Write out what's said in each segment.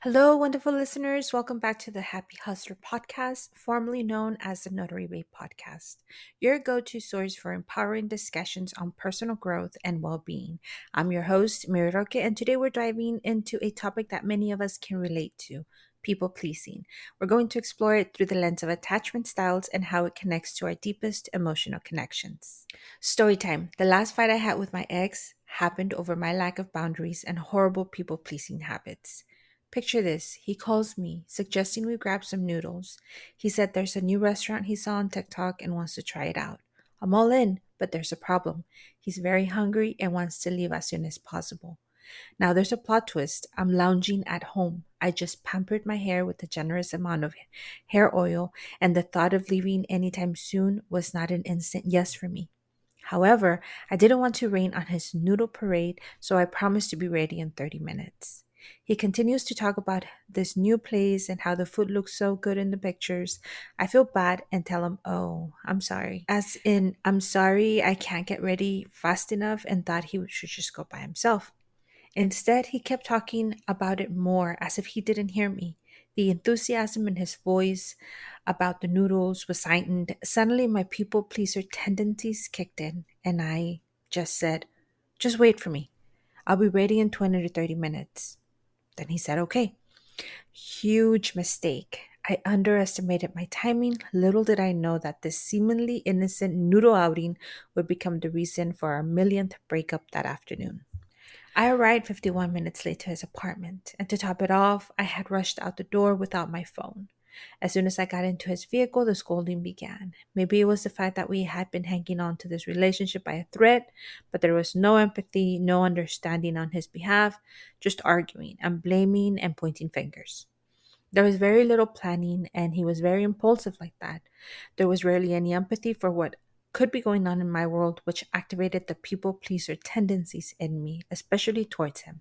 Hello, wonderful listeners. Welcome back to the Happy Hustler Podcast, formerly known as the Notary Babe Podcast, your go to source for empowering discussions on personal growth and well being. I'm your host, Miriroke, and today we're diving into a topic that many of us can relate to people pleasing. We're going to explore it through the lens of attachment styles and how it connects to our deepest emotional connections. Story time. The last fight I had with my ex happened over my lack of boundaries and horrible people pleasing habits. Picture this. He calls me, suggesting we grab some noodles. He said there's a new restaurant he saw on TikTok and wants to try it out. I'm all in, but there's a problem. He's very hungry and wants to leave as soon as possible. Now there's a plot twist. I'm lounging at home. I just pampered my hair with a generous amount of hair oil, and the thought of leaving anytime soon was not an instant yes for me. However, I didn't want to rain on his noodle parade, so I promised to be ready in 30 minutes. He continues to talk about this new place and how the food looks so good in the pictures. I feel bad and tell him, "Oh, I'm sorry." As in, "I'm sorry I can't get ready fast enough," and thought he should just go by himself. Instead, he kept talking about it more as if he didn't hear me. The enthusiasm in his voice about the noodles was heightened. Suddenly, my people pleaser tendencies kicked in, and I just said, "Just wait for me. I'll be ready in 20 to 30 minutes." Then he said, "Okay." Huge mistake. I underestimated my timing. Little did I know that this seemingly innocent noodle outing would become the reason for our millionth breakup that afternoon. I arrived 51 minutes late to his apartment, and to top it off, I had rushed out the door without my phone. As soon as I got into his vehicle, the scolding began. Maybe it was the fact that we had been hanging on to this relationship by a thread, but there was no empathy, no understanding on his behalf, just arguing and blaming and pointing fingers. There was very little planning, and he was very impulsive like that. There was rarely any empathy for what could be going on in my world, which activated the people pleaser tendencies in me, especially towards him.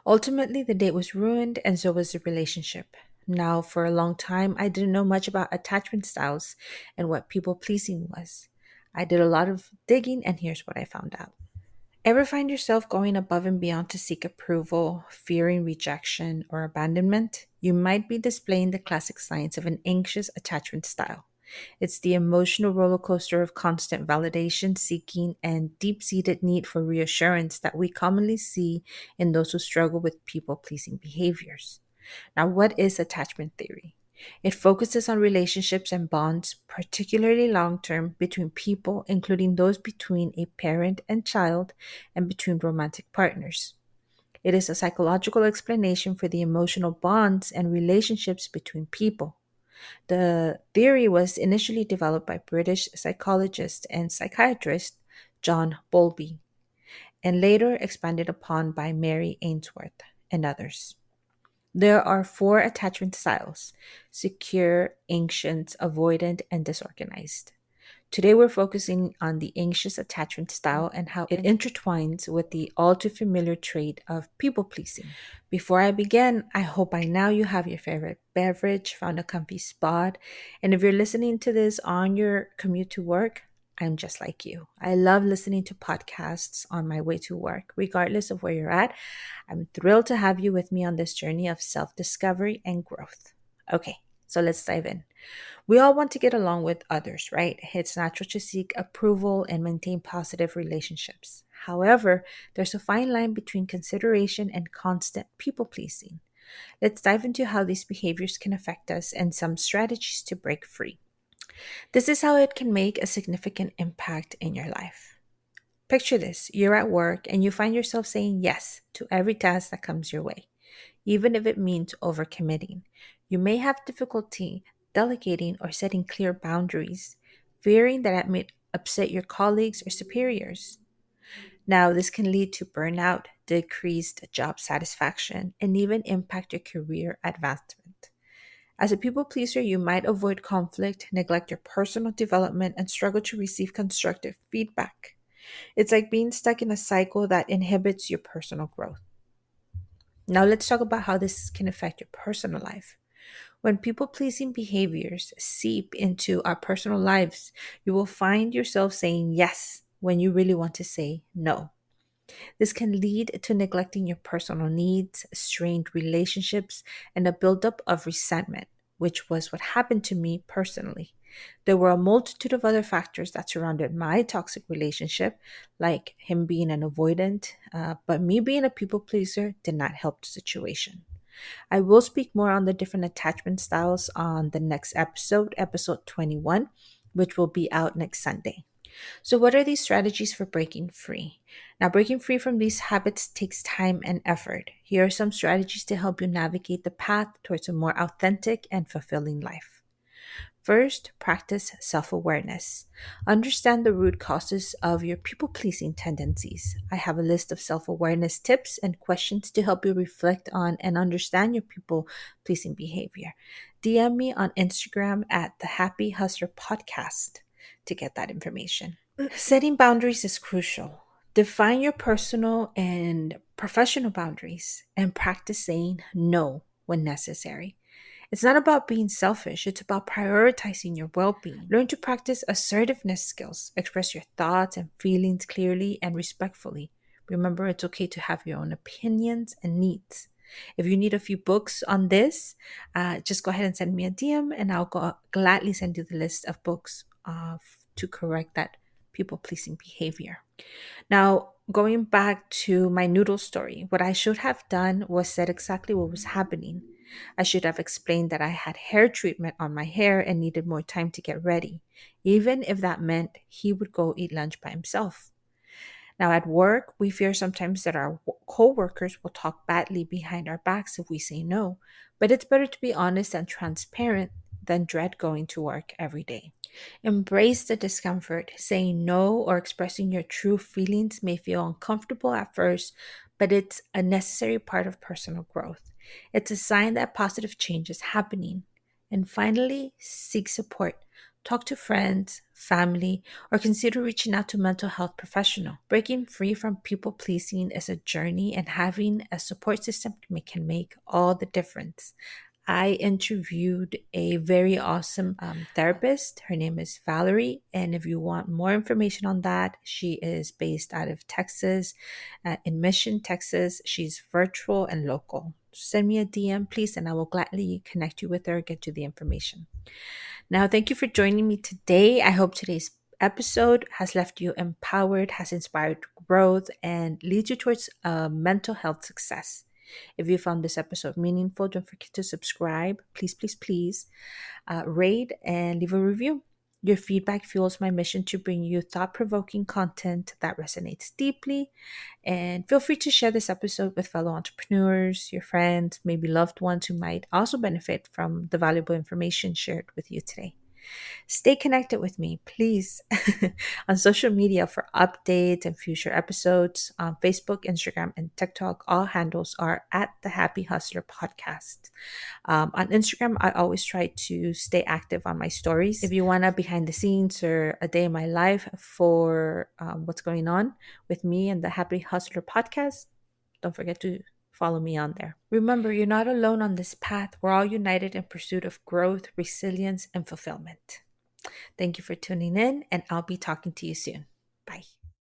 Ultimately, the date was ruined, and so was the relationship. Now, for a long time, I didn't know much about attachment styles and what people pleasing was. I did a lot of digging, and here's what I found out. Ever find yourself going above and beyond to seek approval, fearing rejection or abandonment? You might be displaying the classic signs of an anxious attachment style. It's the emotional roller coaster of constant validation seeking and deep seated need for reassurance that we commonly see in those who struggle with people pleasing behaviors. Now, what is attachment theory? It focuses on relationships and bonds, particularly long term, between people, including those between a parent and child and between romantic partners. It is a psychological explanation for the emotional bonds and relationships between people. The theory was initially developed by British psychologist and psychiatrist John Bowlby and later expanded upon by Mary Ainsworth and others. There are four attachment styles: secure, anxious, avoidant, and disorganized. Today, we're focusing on the anxious attachment style and how it intertwines with the all too familiar trait of people pleasing. Before I begin, I hope by now you have your favorite beverage, found a comfy spot, and if you're listening to this on your commute to work, I'm just like you. I love listening to podcasts on my way to work, regardless of where you're at. I'm thrilled to have you with me on this journey of self discovery and growth. Okay, so let's dive in. We all want to get along with others, right? It's natural to seek approval and maintain positive relationships. However, there's a fine line between consideration and constant people pleasing. Let's dive into how these behaviors can affect us and some strategies to break free. This is how it can make a significant impact in your life. Picture this: you're at work and you find yourself saying yes to every task that comes your way, even if it means overcommitting. You may have difficulty delegating or setting clear boundaries, fearing that it may upset your colleagues or superiors. Now, this can lead to burnout, decreased job satisfaction, and even impact your career advancement. As a people pleaser, you might avoid conflict, neglect your personal development, and struggle to receive constructive feedback. It's like being stuck in a cycle that inhibits your personal growth. Now, let's talk about how this can affect your personal life. When people pleasing behaviors seep into our personal lives, you will find yourself saying yes when you really want to say no. This can lead to neglecting your personal needs, strained relationships, and a buildup of resentment, which was what happened to me personally. There were a multitude of other factors that surrounded my toxic relationship, like him being an avoidant, but me being a people pleaser did not help the situation. I will speak more on the different attachment styles on the next episode, episode 21, which will be out next Sunday. So, what are these strategies for breaking free? Now, breaking free from these habits takes time and effort. Here are some strategies to help you navigate the path towards a more authentic and fulfilling life. First, practice self awareness. Understand the root causes of your people pleasing tendencies. I have a list of self awareness tips and questions to help you reflect on and understand your people pleasing behavior. DM me on Instagram at the Happy Hustler Podcast to get that information. Setting boundaries is crucial. Define your personal and professional boundaries and practice saying no when necessary. It's not about being selfish, it's about prioritizing your well being. Learn to practice assertiveness skills, express your thoughts and feelings clearly and respectfully. Remember, it's okay to have your own opinions and needs. If you need a few books on this, just go ahead and send me a DM and gladly send you the list of books to correct that people pleasing behavior. Now, going back to my noodle story, what I should have done was said exactly what was happening. I should have explained that I had hair treatment on my hair and needed more time to get ready, even if that meant he would go eat lunch by himself. Now, at work, we fear sometimes that our coworkers will talk badly behind our backs if we say no, but it's better to be honest and transparent than dread going to work every day. Embrace the discomfort. Saying no or expressing your true feelings may feel uncomfortable at first, but it's a necessary part of personal growth. It's a sign that positive change is happening. And finally, seek support. Talk to friends, family, or consider reaching out to a mental health professional. Breaking free from people pleasing is a journey, and having a support system can make all the difference. I interviewed a very awesome therapist. Her name is Valerie. And if you want more information on that, she is based out of Texas, in Mission, Texas. She's virtual and local. Send me a DM, please, and I will gladly connect you with her, get you the information. Now, thank you for joining me today. I hope today's episode has left you empowered, has inspired growth, and leads you towards mental health success. If you found this episode meaningful, don't forget to subscribe. Please, please, please rate and leave a review. Your feedback fuels my mission to bring you thought provoking content that resonates deeply. And feel free to share this episode with fellow entrepreneurs, your friends, maybe loved ones who might also benefit from the valuable information shared with you today. Stay connected with me, please, on social media for updates and future episodes on Facebook, Instagram, and TikTok. All handles are at the Happy Hustler Podcast. On Instagram, I always try to stay active on my stories. If you want a behind the scenes or a day in my life for what's going on with me and the Happy Hustler Podcast, don't forget to follow me on there. Remember, you're not alone on this path. We're all united in pursuit of growth, resilience, and fulfillment. Thank you for tuning in, and I'll be talking to you soon.